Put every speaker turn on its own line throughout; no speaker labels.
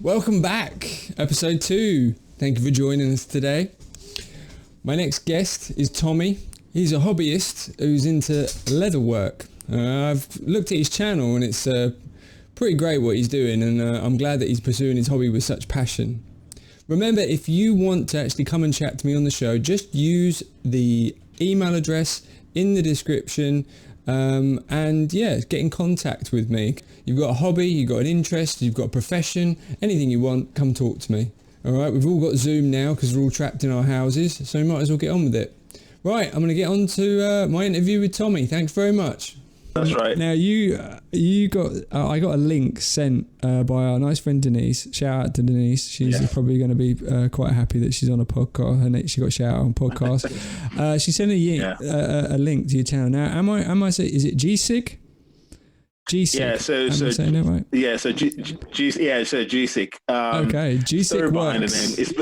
Welcome back, episode 2. Thank you for joining us today. My next guest is Tommi. He's a hobbyist who's into leather work. I've looked at his channel and it's pretty great what he's doing, and I'm glad that he's pursuing his hobby with such passion. Remember, if you want to actually come and chat to me on the show, just use the email address in the description, and yeah, get in contact with me. You've got a hobby, you've got an interest, you've got a profession, anything you want, come talk to me. Alright, we've all got Zoom now because we're all trapped in our houses, so you might as well get on with it. Right, I'm going to get on to my interview with Tommi. Thanks very much.
That's right.
Now you got I got a link sent by our nice friend Denise. Shout out to Denise. She's probably going to be quite happy that she's on a podcast and she got shout out on podcast. She sent a link to your channel. Now, am I saying, is it Giesiq? Giesiq.
Yeah. So
am I saying that right?
Yeah. So Giesiq.
Okay. Giesiq Works.
It's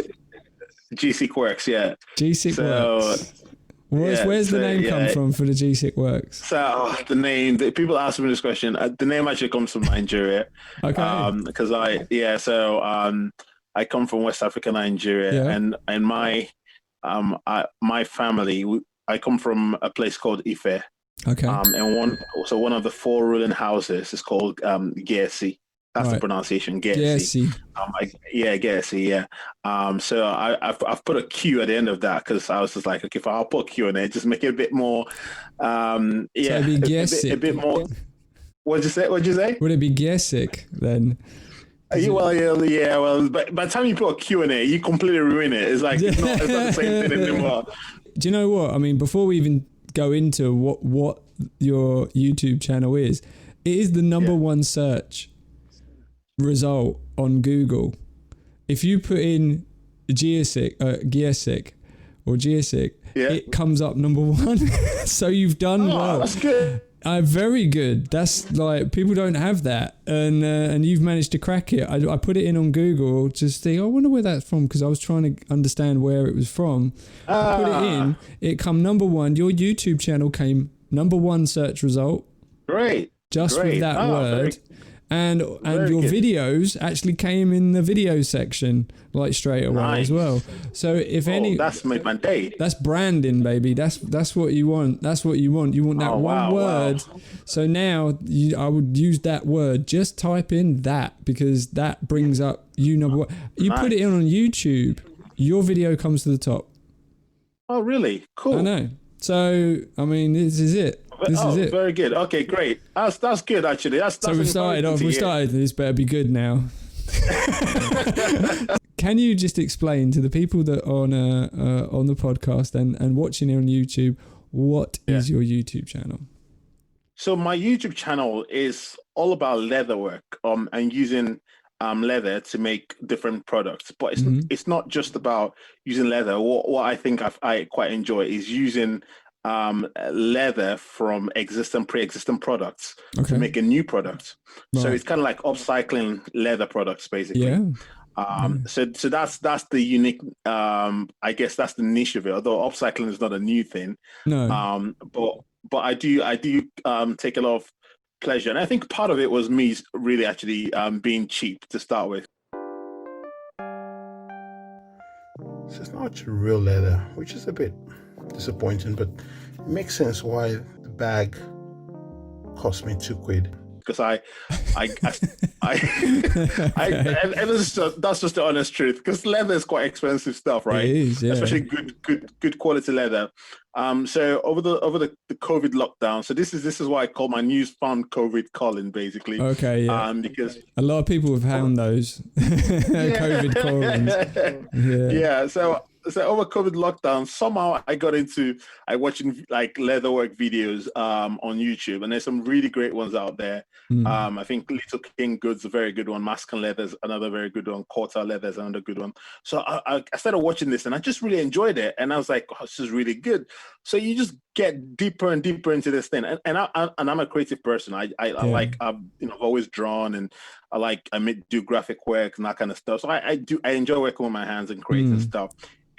Giesiq Works. Yeah.
Giesiq Works. Where's the name come from for the Giesiq Works?
So the name, people ask me this question. The name actually comes from Nigeria.
Okay.
Because I come from West Africa, Nigeria, and my family, I come from a place called Ife.
Okay.
And one of the 4 ruling houses is called Geisiq. That's the pronunciation, Geisiq. Geisiq, yeah. So I've put a Q at the end of that because I was just like, okay, if I'll put a Q in it, just make it a bit more,
so it'd be
a bit more. What'd you say?
Would it be Geisiq then?
Well, but by the time you put a Q in it, you completely ruin it. It's like it's not the same thing anymore.
Do you know what? I mean, before we even go into what your YouTube channel is, it is the number one search result on Google. If you put in Giesiq, it comes up number 1. So you've done well.
That's good.
Very good. That's like, people don't have that, and you've managed to crack it. I put it in on Google to see. I wonder where that's from because I was trying to understand where it was from. I put it in. It come number 1. Your YouTube channel came number 1 search result.
Great.
Just with that word. And your videos actually came in the video section like straight away as well. So
that's made my day.
That's branding, baby. That's what you want. That's what you want. You want that one word. Wow. So now I would use that word. Just type in that because that brings up number 1. You put it in on YouTube, your video comes to the top.
Oh, really? Cool.
I know. So I mean, this is it. This is it.
Very good. Okay, great. That's good actually. So
we started off. This better be good now. Can you just explain to the people that are on the podcast and watching it on YouTube, what is your YouTube channel?
So my YouTube channel is all about leather work and using leather to make different products. But it's not just about using leather. What I think I quite enjoy is using leather from pre-existing products to make a new product. Right. So it's kind of like upcycling leather products basically. So that's the unique, I guess that's the niche of it, although upcycling is not a new thing.
No.
But I do take a lot of pleasure, and I think part of it was me really actually being cheap to start with.
So it's not real leather, which is a bit disappointing, but it makes sense why the bag cost me £2.
Because that's just the honest truth. Because leather is quite expensive stuff, right?
It is, yeah.
Especially good quality leather. So over the COVID lockdown, so this is why I call my newfound COVID calling, basically.
Okay, yeah.
Because
a lot of people have found those COVID callings.
Yeah. So over COVID lockdown, somehow I got into watching like leatherwork videos on YouTube, and there's some really great ones out there. I think Little King Good's a very good one. Mascan Leather's another very good one. Quarter Leather's another good one. So I started watching this, and I just really enjoyed it. And I was like, oh, this is really good. So you just get deeper and deeper into this thing. And I'm a creative person. I like I've always drawn, and I do graphic work and that kind of stuff. So I enjoy working with my hands and creating stuff.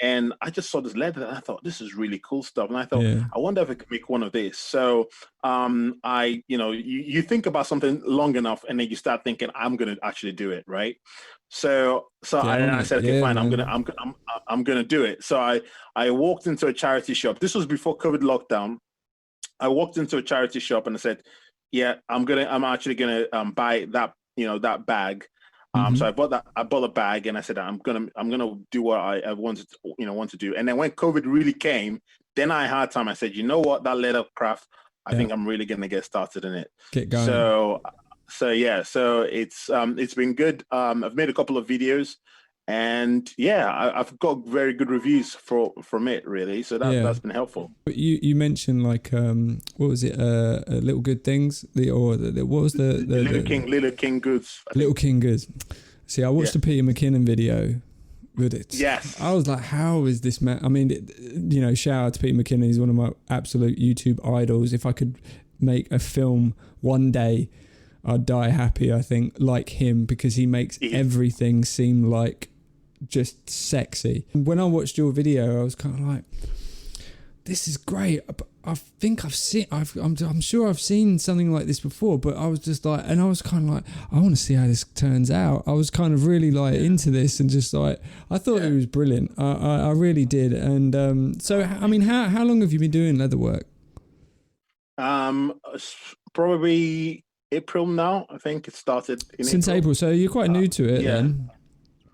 And I just saw this leather, and I thought, this is really cool stuff. And I thought,
Yeah.
I wonder if I could make one of this. So, you think about something long enough, and then you start thinking, I'm going to actually do it, right? So I said, okay, fine,
man.
I'm gonna do it. So I walked into a charity shop. This was before COVID lockdown. I walked into a charity shop and I said, yeah, I'm actually gonna buy that, that bag. So I bought a bag, and I said, I'm gonna do what I wanted to do. And then when COVID really came, then I had time. I said, you know what, that leather craft, I think I'm really gonna get started in it.
Get going.
So it's been good. I've made a couple of videos, and I've got very good reviews from it, really. So that's been helpful.
But you mentioned like what was it? Little Good Things. What was the
Little King Goods?
Little King Goods. See, I watched the Peter McKinnon video.
Yes.
I was like, how is this man? I mean, shout out to Peter McKinnon. He's one of my absolute YouTube idols. If I could make a film one day, I'd die happy, I think, like him, because he makes everything seem like just sexy. When I watched your video, I was kind of like, this is great. I think I'm sure I've seen something like this before, but I was just like, and I was kind of like, I want to see how this turns out. I was kind of really like into this, and just like, I thought it was brilliant. I really did. And so, I mean, how long have you been doing leather work?
Probably April now. I think it started
since April. So you're quite new to it then.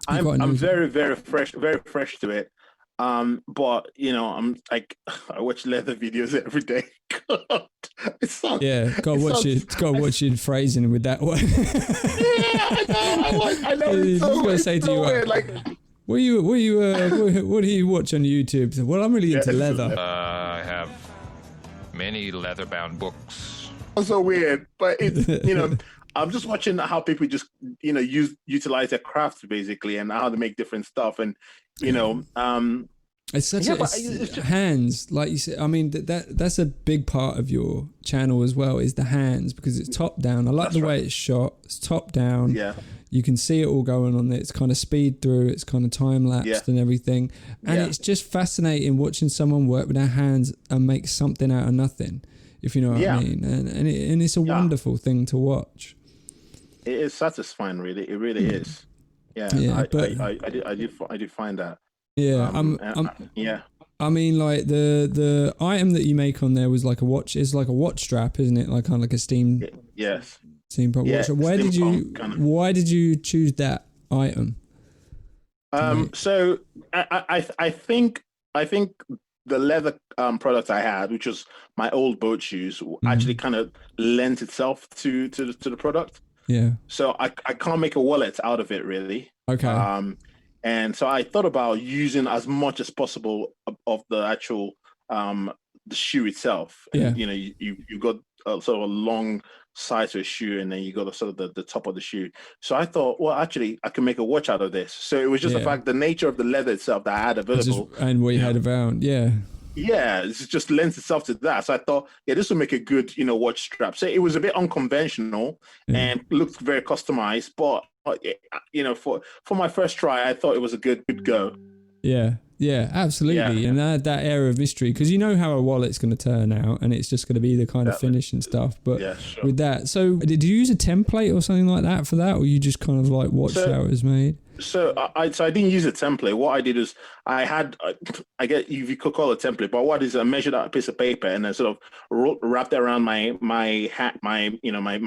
I'm very, very fresh to it. But I'm like, I watch leather videos every day. God,
watch your phrasing with that one.
I know. It's
I was going to say to you,
weird, like,
what do you watch on YouTube? Well, I'm really into leather.
I have many leather-bound books.
So weird, but it's I'm just watching how people just utilize their craft basically, and how to make different stuff, and
it's such hands, like you said. I mean, that's a big part of your channel as well, is the hands, because it's top down. I like the way it's shot. It's top down.
Yeah.
You can see it all going on there. It's kind of speed through. It's kind of time lapsed and everything. And it's just fascinating watching someone work with their hands and make something out of nothing, if you know what I mean. And it's a wonderful thing to watch.
It is satisfying, really. It really is. Yeah. I do find that.
Yeah. I mean, like the item that you make on there was like a watch. It's like a watch strap, isn't it? Like kind of like a steam.
Yes.
Steampunk watch. Why did you choose that item?
So I think the leather product I had, which was my old boat shoes, actually kind of lent itself to the product.
Yeah.
So I can't make a wallet out of it, really.
Okay.
And so I thought about using as much as possible of the actual the shoe itself. And, you've got sort of a long side to a shoe, and then you got sort of the top of the shoe. So I thought, well, actually, I can make a watch out of this. So it was just the nature of the leather itself that I had available,
and what you had around,
it just lends itself to that. So I thought, this will make a good, watch strap. So it was a bit unconventional and looked very customized, but for my first try, I thought it was a good go.
Yeah, absolutely. And that air of mystery, because you know how a wallet's going to turn out, and it's just going to be the kind of finish and stuff. But with that, so did you use a template or something like that for that, or you just kind of like watched how it was made?
So I didn't use a template. What I did is I had, I get if you could call it a template, but what is I measured out a piece of paper and then sort of wrapped it around my hat, my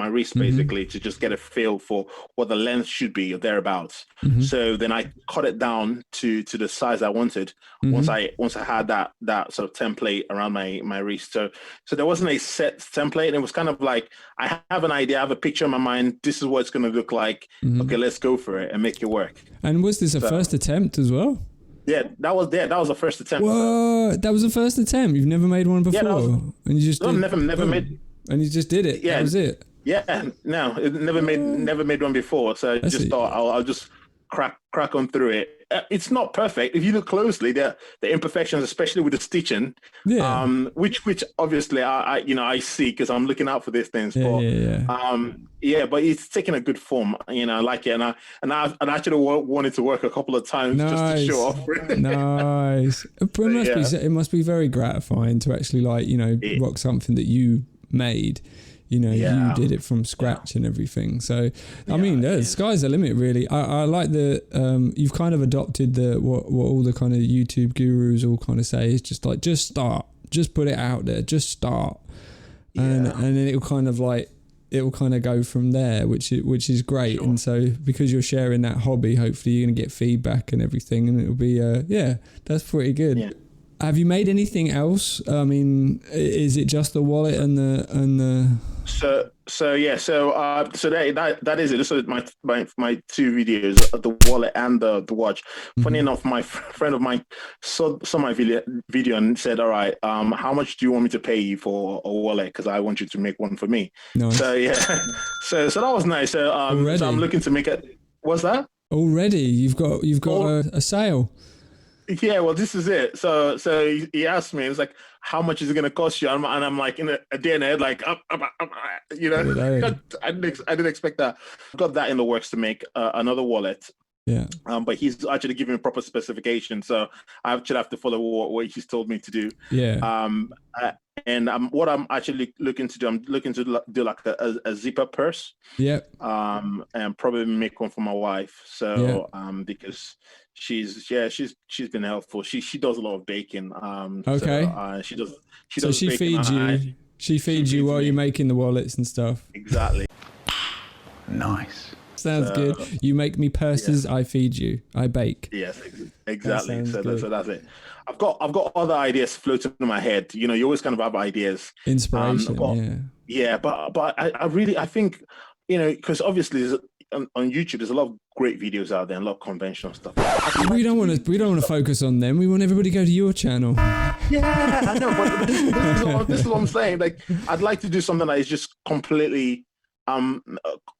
wrist basically, to just get a feel for what the length should be or thereabouts. So then I cut it down to the size I wanted once I had that sort of template around my wrist. So there wasn't a set template, and it was kind of like, I have an idea, I have a picture in my mind, this is what it's going to look like. Okay, let's go for it and make it work.
And was this a first attempt as well?
Yeah, that was the first attempt.
What? That was the first attempt? You've never made one before? And you just
never made.
And you just did it? That was it?
Yeah, no, never made one before. So I just thought I'll just crack on through it. It's not perfect. If you look closely, the imperfections, especially with the stitching, which obviously I see because I'm looking out for these things. But it's taking a good form. I like it, and I actually wanted to work a couple of times just to show off.
Nice. It must be very gratifying to actually rock something that you made. You did it from scratch and everything. So, I mean, the sky's the limit, really. I like you've kind of adopted what all the kind of YouTube gurus all kind of say is just start, just put it out there, just start, and then it'll kind of go from there, which is great. Sure. And so because you're sharing that hobby, hopefully you're gonna get feedback and everything, and it'll be that's pretty good. Yeah. Have you made anything else? I mean, is it just the wallet and the?
So that is it. This is my two videos, the wallet and the watch. Funny enough, my friend of mine saw my video and said, "All right, how much do you want me to pay you for a wallet? Because I want you to make one for me." Nice. So so that was nice. So so I'm looking to make it. What's that?
Already, you've got a sale.
Yeah, well, this is it. So he asked me, it was like, how much is it going to cost you? And I'm like, in a day and a head, like, I didn't expect that. Got that in the works to make another wallet. Yeah. But he's actually giving me proper specifications, so I actually have to follow what he's told me to do. Yeah. And what I'm actually looking to do, I'm looking to do like a zipper purse. Yeah. And probably make one for my wife. So because she's been helpful. She does a lot of baking. Okay. So, she does. So she feeds you. She feeds you while you're making the wallets and stuff. Exactly.
Nice.
Sounds good. You make me purses, I feed you. I bake.
Yes, exactly. So that's it. I've got other ideas floating in my head. You always kind of have ideas.
Inspiration.
But I think, because obviously on YouTube there's a lot of great videos out there and a lot of conventional stuff.
We don't want to focus on them. We want everybody to go to your channel.
Yeah, I know, but this is what I'm saying. Like, I'd like to do something that is just completely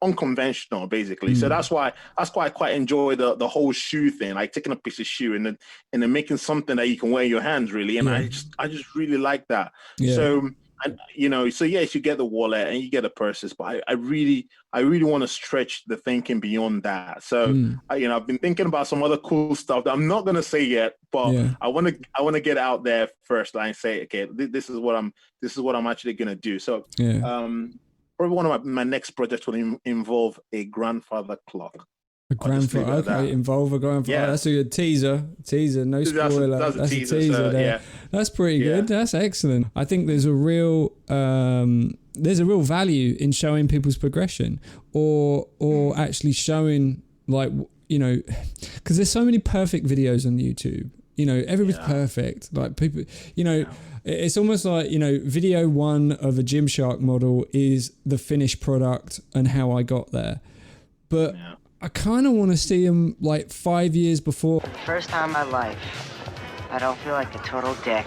unconventional, basically. So that's why I quite enjoy the whole shoe thing, like taking a piece of shoe and then making something that you can wear in your hands, really. And I just really like that. So yes, you get the wallet and you get the purses, but I really want to stretch the thinking beyond that. So I've been thinking about some other cool stuff that I'm not gonna say yet, but I want to get out there first and say, okay, this is what I'm actually gonna do. So probably one of my next projects will involve a grandfather clock.
A grandfather, okay, involve a grandfather. Yeah. That's a good teaser, no spoiler. That's a teaser so, there. Yeah. That's pretty good. That's excellent. I think there's a real value in showing people's progression or actually showing, like, because there's so many perfect videos on YouTube. Everybody's perfect. Like, people, it's almost like, video one of a Gymshark model is the finished product and how I got there. But I kind of want to see them like 5 years before.
For the first time in my life, I don't feel like a total dick.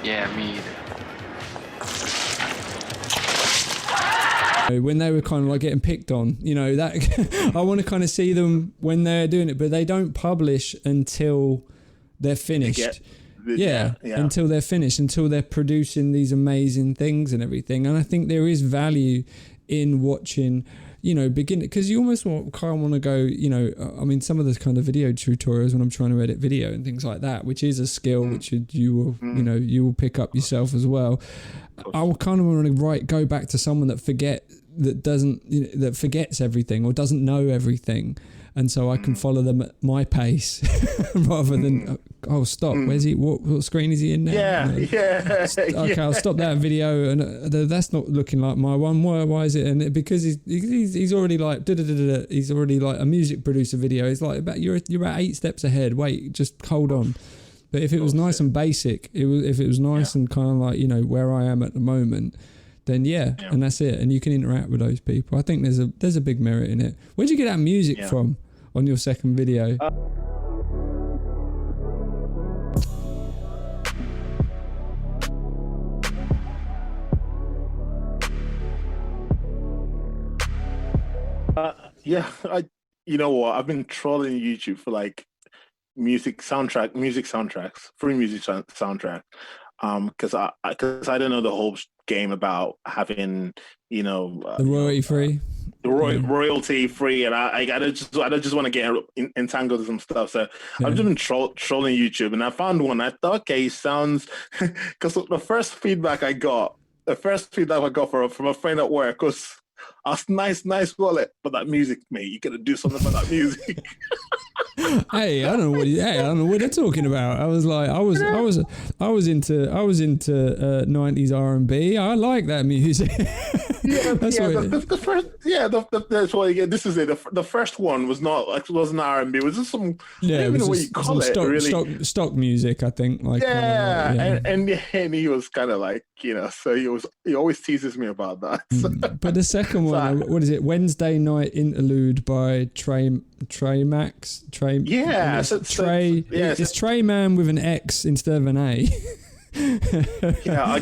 Yeah, me either.
When they were kind of like getting picked on, that I want to kind of see them when they're doing it, but they don't publish until they're finished. Until they're finished, until they're producing these amazing things and everything. And I think there is value in watching, begin, because you almost kind of want to go, I mean, some of the kind of video tutorials when I'm trying to edit video and things like that, which is a skill which you will, you will pick up yourself as well. I will kind of want to go back to someone that forgets everything or doesn't know everything. And so I can follow them at my pace rather than, stop. Where's he? What screen is he in now? Okay, I'll stop that video. And that's not looking like my one. Why is it? And because he's already like, he's already like a music producer video. It's like, you're about 8 steps ahead. Wait, just hold on. But if it was nice and basic, if it was nice and kind of like, where I am at the moment, then and that's it. And you can interact with those people. I think there's a big merit in it. Where'd you get that music from on your second video?
you know what? I've been trolling YouTube for like music soundtracks, free music soundtrack. Because I don't know the whole game about having,
the royalty free.
The royalty free, and I just want to get entangled in some stuff. So I've just been trolling YouTube, and I found one. I thought, okay, sounds, because the first feedback I got from a friend at work was, nice wallet, but that music, mate, you gotta do something about that music.
Hey, I don't know what they're talking about. I was like, I was into 90s R&B. I like that music. That's what you get. This is it. The first one wasn't R&B. It was just some. Yeah, I don't know what you call it. Stock music, I think. Like
and he was kind of like, so he always teases me about that. So.
But the second one, what is it? Wednesday Night Interlude by Trey Max.
Yeah,
it's Trey Man with an X instead of an A.
Yeah, I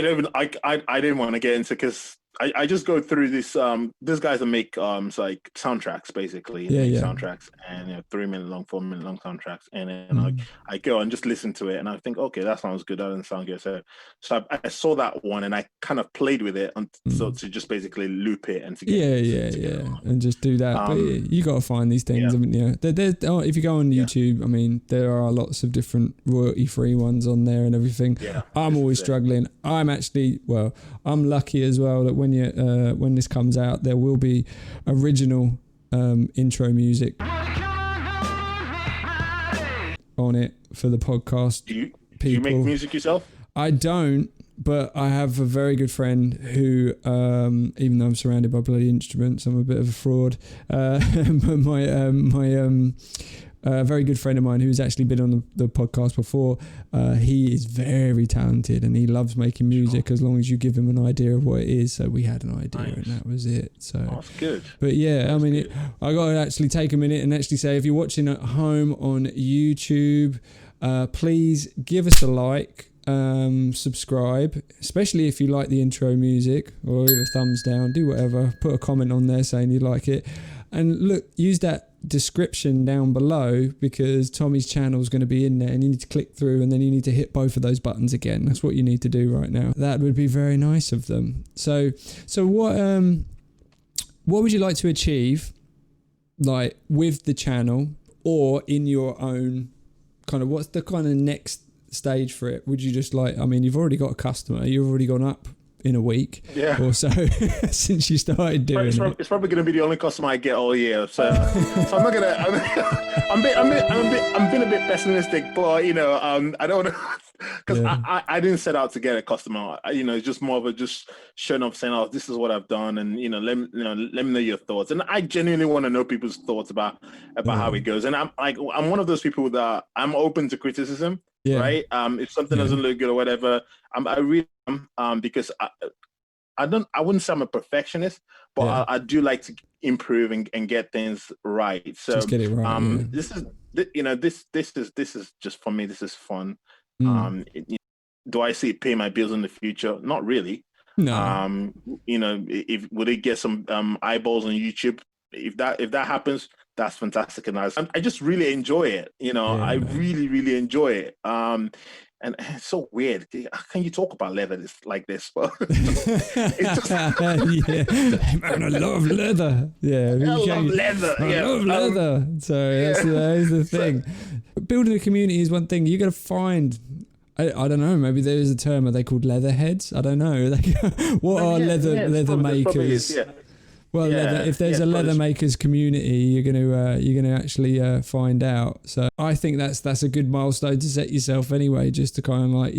didn't want to get into, because I just go through this. These guys that make like soundtracks, basically. Soundtracks, and 3-minute long, 4-minute long soundtracks, and then I go and just listen to it, and I think, okay, that sounds good. That doesn't sound good. So I saw that one, and I kind of played with it, so to just basically loop it and to get
and just do that. But you got to find these things, haven't you? If you go on YouTube, I mean, there are lots of different royalty-free ones on there and everything. Yeah, I'm always struggling. I'm lucky as well that when this comes out, there will be original intro music on it for the podcast.
Do you make music yourself?
I don't, but I have a very good friend who, even though I'm surrounded by bloody instruments, I'm a bit of a fraud. But my very good friend of mine who's actually been on the podcast before, he is very talented and he loves making music as long as you give him an idea of what it is. So we had an idea and that was it. So
that's good.
But yeah, I got to actually take a minute and actually say, if you're watching at home on YouTube, please give us a like, subscribe, especially if you like the intro music, or leave a thumbs down, do whatever, put a comment on there saying you like it. And look, use that description down below, because Tommy's channel is going to be in there and you need to click through, and then you need to hit both of those buttons again. That's what you need to do right now. That would be very nice of them. So what would you like to achieve, like, with the channel, or in your own kind of, what's the kind of next stage for it? Would you just you've already got a customer, you've already gone up in a week or so since you started doing it.
It's probably going to be the only customer I get all year. So I'm not gonna. I'm being a bit pessimistic, but I don't want to, because I didn't set out to get a customer. It's just more of a just showing up, saying, "Oh, this is what I've done," and let me know your thoughts. And I genuinely want to know people's thoughts about how it goes. And I'm one of those people that I'm open to criticism. Yeah. Right. If something doesn't look good or whatever, I really am, because I wouldn't say I'm a perfectionist, but I do like to improve and get things right. So
just get it right.
This is just, for me, this is fun. Do I see it pay my bills in the future? Not really.
No.
If would it get some eyeballs on YouTube? If that happens, that's fantastic and nice. I just really enjoy it. I really, really enjoy it. And it's so weird. How can you talk about leather like this? Well, it's just...
Man, I love leather. Yeah,
I love leather.
I love leather. So that's the thing. Building a community is one thing. You got to find. I don't know. Maybe there is a term. Are they called leatherheads? I don't know. What are leather makers? Well, if there's a leather makers community, you're gonna actually find out. So I think that's a good milestone to set yourself anyway, just to kind of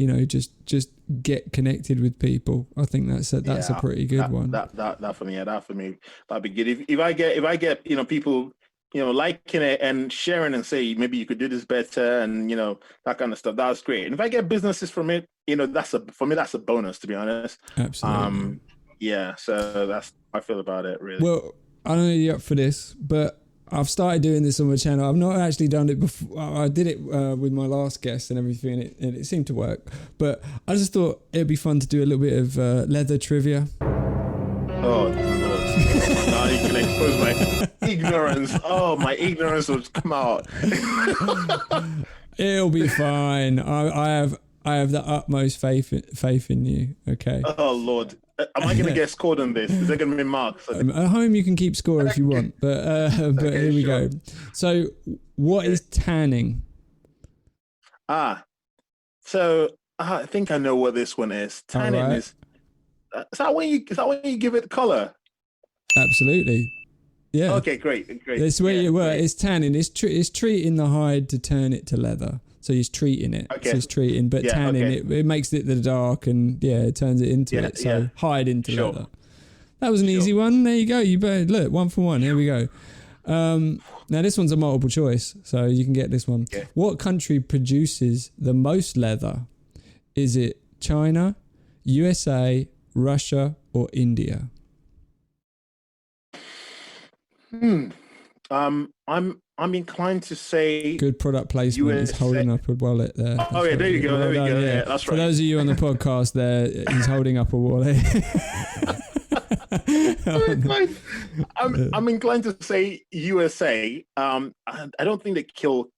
just get connected with people. I think that's a pretty good one.
That for me, that'd be good. If I get people liking it and sharing and say, maybe you could do this better, and that kind of stuff, that's great. And if I get businesses from it, that's a bonus, to be honest.
Absolutely.
So that's how I feel about it, really.
Well, I don't know if you're up for this, but I've started doing this on my channel. I've not actually done it before. I did it with my last guest and everything, and it seemed to work. But I just thought it'd be fun to do a little bit of leather trivia.
Oh, now you can expose ignorance. Oh, my ignorance will come out.
It'll be fine. I have the utmost faith in you. Okay.
Oh Lord, am I going to get scored on this? Is there going to be marks?
At home, you can keep score if you want, but
Okay,
here we
sure.
go. So, what is tanning?
So I think I know what this one is. Tanning
All right.
is that when you give it color?
Absolutely. Yeah.
Okay, great.
That's where
Yeah, great.
it's tanning. It's treating the hide to turn it to leather. So he's treating it.
Okay.
So it's treating, but
Yeah,
tanning
okay.
it makes it the dark and it turns it into it. So hide into
Sure.
leather. That was an easy one. There you go. You better look 1 for 1. Here we go. Now this one's a multiple choice, so you can get this one.
Okay.
What country produces the most leather? Is it China, USA, Russia, or India?
I'm inclined to say
Good product placement. He's
USA.
holding up a wallet there.
Oh yeah, there you go. There we go. Yeah, that's
For
right.
those of you on the podcast, there he's holding up a wallet.
I'm inclined to say USA. I don't think they kill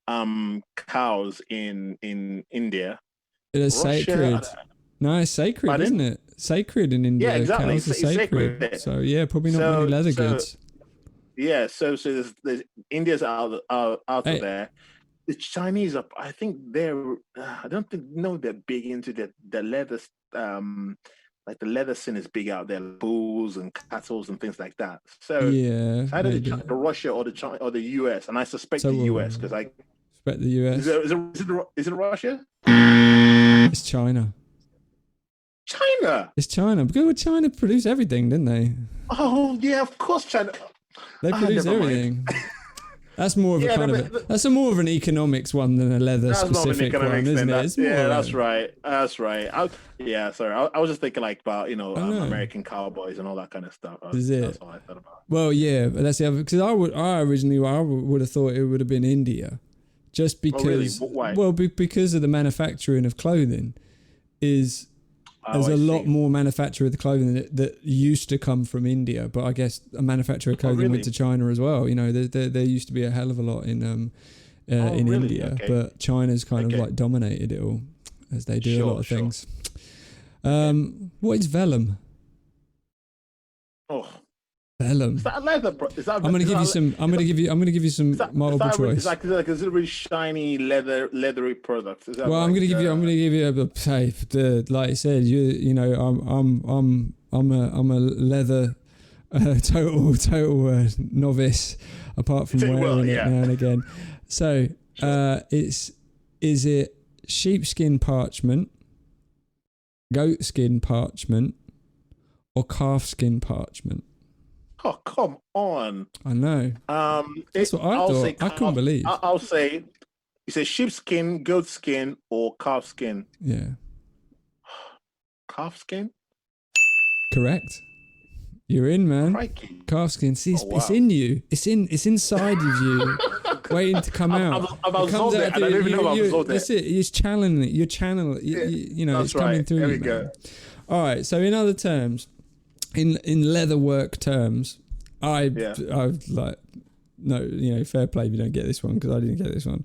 cows in India.
It is
Russia,
sacred. No, it's sacred,
Pardon?
isn't it? Sacred in India.
Yeah, exactly.
Cows are
It's
sacred.
sacred.
So yeah, probably not
So-
many leather
so-
goods.
Yeah, so there's India's out
Hey.
of there. The Chinese are, I think they're, I don't think no they're big into the leather, like the leather scene is big out there, bulls and cattle and things like that. So
Yeah.
it's either
maybe.
the Russia or the US, and I suspect
So
the
we'll-
US because I
Respect the US.
is it Russia?
It's China.
China.
It's China. Because China produced everything, didn't they?
Oh yeah, of course China.
They produce
never mind.
everything. That's more of a
Yeah,
kind
no,
of
but-
that's more of an economics one than a leather
That's not an
specific one,
economic
isn't
thing.
it? It's more
Yeah,
of
that's
a-
right. That's right. Sorry. I was just thinking like about
know.
American cowboys and all that kind of stuff.
Is it?
That's what I thought about.
Well, yeah, but that's the other because I originally would have thought it would have been India, just because.
really? Why?
Well, because of the manufacturing of clothing, there's
Oh,
a
I
lot
see.
more manufacture of the clothing that used to come from India, but I guess a manufacturer of clothing
really?
went to China as well. You know, there used to be a hell of a lot in
really?
India,
Okay.
but China's kind of
Okay.
like dominated it all, as they do a
Sure,
lot of
sure.
things. What is vellum?
Oh,
Vellum.
is that a leather? Is that?
I'm gonna give you some. I'm gonna give you some multiple choice.
It's like is it a really shiny leathery product? Is that
Well, I'm gonna give you. Say, like I said, you know, I'm a leather total novice, apart from
Well,
wearing
yeah.
it now and again. So, is it sheepskin parchment, goatskin parchment, or calfskin parchment?
Oh, come on.
I know. That's what I thought. I couldn't believe.
I'll say, you say sheepskin, goat skin, or calf skin.
Yeah,
Calf skin?
correct. You're in, man.
Crikey.
Calfskin. See, it's,
Oh, wow.
it's in you. It's inside of you, waiting to come out.
I've
It comes
absorbed
out
it, and I
through-
don't even know I've absorbed it.
That's it. You're channeling it. You're channeling it. You know,
That's
it's coming
right.
through
There
you,
we go.
man. All right. So in other terms, in leatherwork terms, I like no, you know, fair play if you don't get this one because I didn't get this one.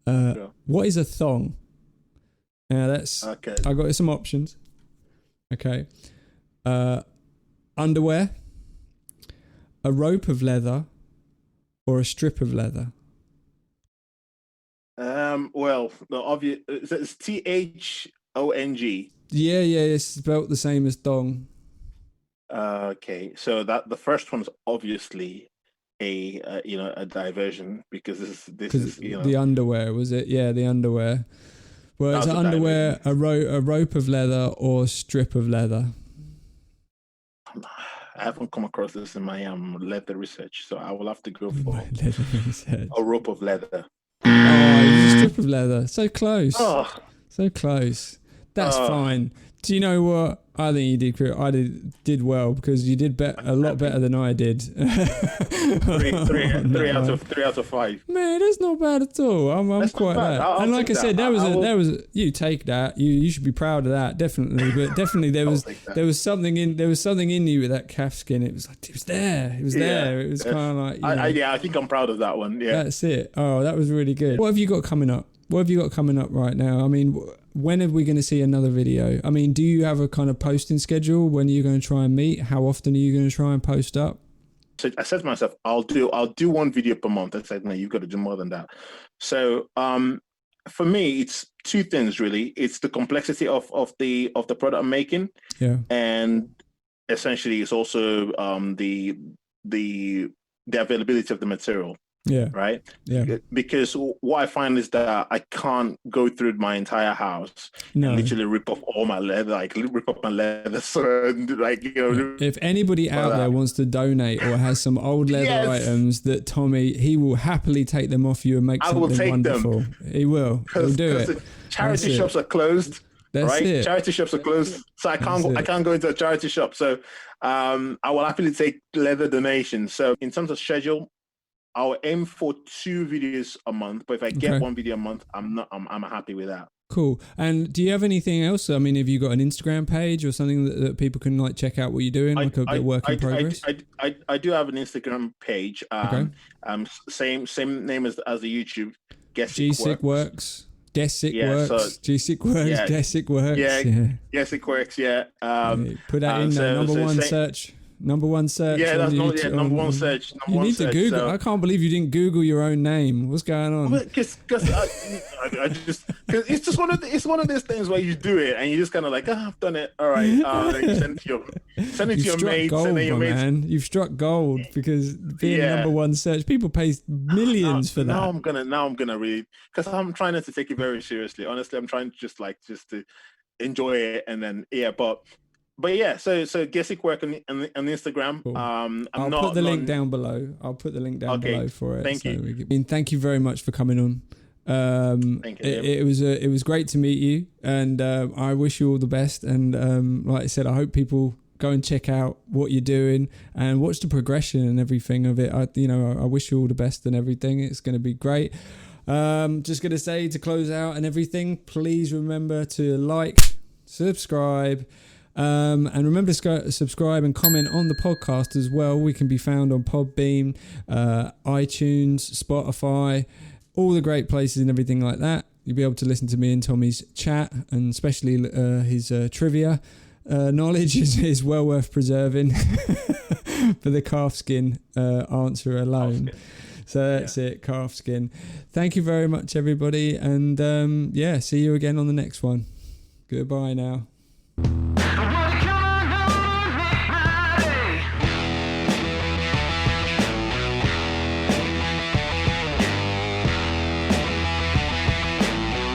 Sure.
What is a thong? Now that's
Okay.
I got some options. Okay. Underwear, a rope of leather, or a strip of leather.
Well, the obvious it's THONG.
Yeah, it's spelt the same as thong.
Okay, so that the first one's obviously a a diversion because this
Because
is
the underwear was it? Yeah, the underwear. Well, it's
That was a
underwear, a rope of leather, or strip of leather.
I haven't come across this in my leather research, so I will have to go for
Leather research.
a rope of leather.
Oh, it was a strip of leather. So close.
Oh,
So close. That's
Oh.
fine. Do you know what? I think you did well because you did a lot better than I did.
three out of 5.
Man, that's not bad at all. I'm quite bad. And like I said, there was you take that. You should be proud of that, definitely. But definitely there was something in you with that calf skin. It was there. It was there. It was kind of like
I think I'm proud of that one. Yeah,
that's it. Oh, that was really good. What have you got coming up? Right now? I mean, when are we going to see another video? I mean, do you have a kind of posting schedule? When are you going to try and meet? How often are you going to try and post up?
So I said to myself, I'll do one video per month. I said, no, you've got to do more than that. So for me, it's 2 things really. It's the complexity of the product I'm making, and essentially it's also the availability of the material.
Yeah.
Right.
Yeah.
Because what I find is that I can't go through my entire house and literally rip off all my leather, So
if anybody out there wants to donate or has some old leather items that Tommi, he will happily take them off you and make something wonderful. He will. He'll do it.
Charity shops are closed.
That's it.
Charity shops are closed, so I can't go into a charity shop. So I will happily take leather donations. So in terms of schedule, I'll aim for 2 videos a month, but if I get 1 video a month, I'm happy with that.
Cool. And do you have anything else? I mean, have you got an Instagram page or something that people can like check out what you're doing, like a work in progress?
I do have an Instagram page. Same name as the YouTube.
Giesiq Works. Giesiq Works. Giesiq Works. Giesiq Works.
Giesiq Works. Yeah.
Put that in there. Number one search.
Yeah, that's number one search.
You need to Google. So. I can't believe you didn't Google your own name. What's going on?
Because it's just one of those things where you do it and you just kind of like, I've done it. All right. Then you send it to your mates.
Gold,
and then your mates.
Man. You've struck gold because being number one search, people pay millions for that.
Now I'm gonna really, because I'm trying not to take it very seriously. Honestly, I'm trying just to enjoy it and then But yeah, so Giesiq Works on Instagram.
Cool. I'll put the link down below. Below for it.
Thank you.
Thank you very much for coming on.
Thank you.
It was great to meet you, and I wish you all the best. And like I said, I hope people go and check out what you're doing and watch the progression and everything of it. I wish you all the best and everything. It's going to be great. Just going to say to close out and everything, please remember to like, subscribe. And remember to subscribe and comment on the podcast as well. We can be found on Podbean, iTunes, Spotify, all the great places and everything like that. You'll be able to listen to me and Tommy's chat, and especially his trivia knowledge is well worth preserving for the calf skin answer alone. So that's it, calf skin. Thank you very much, everybody. And see you again on the next one. Goodbye now.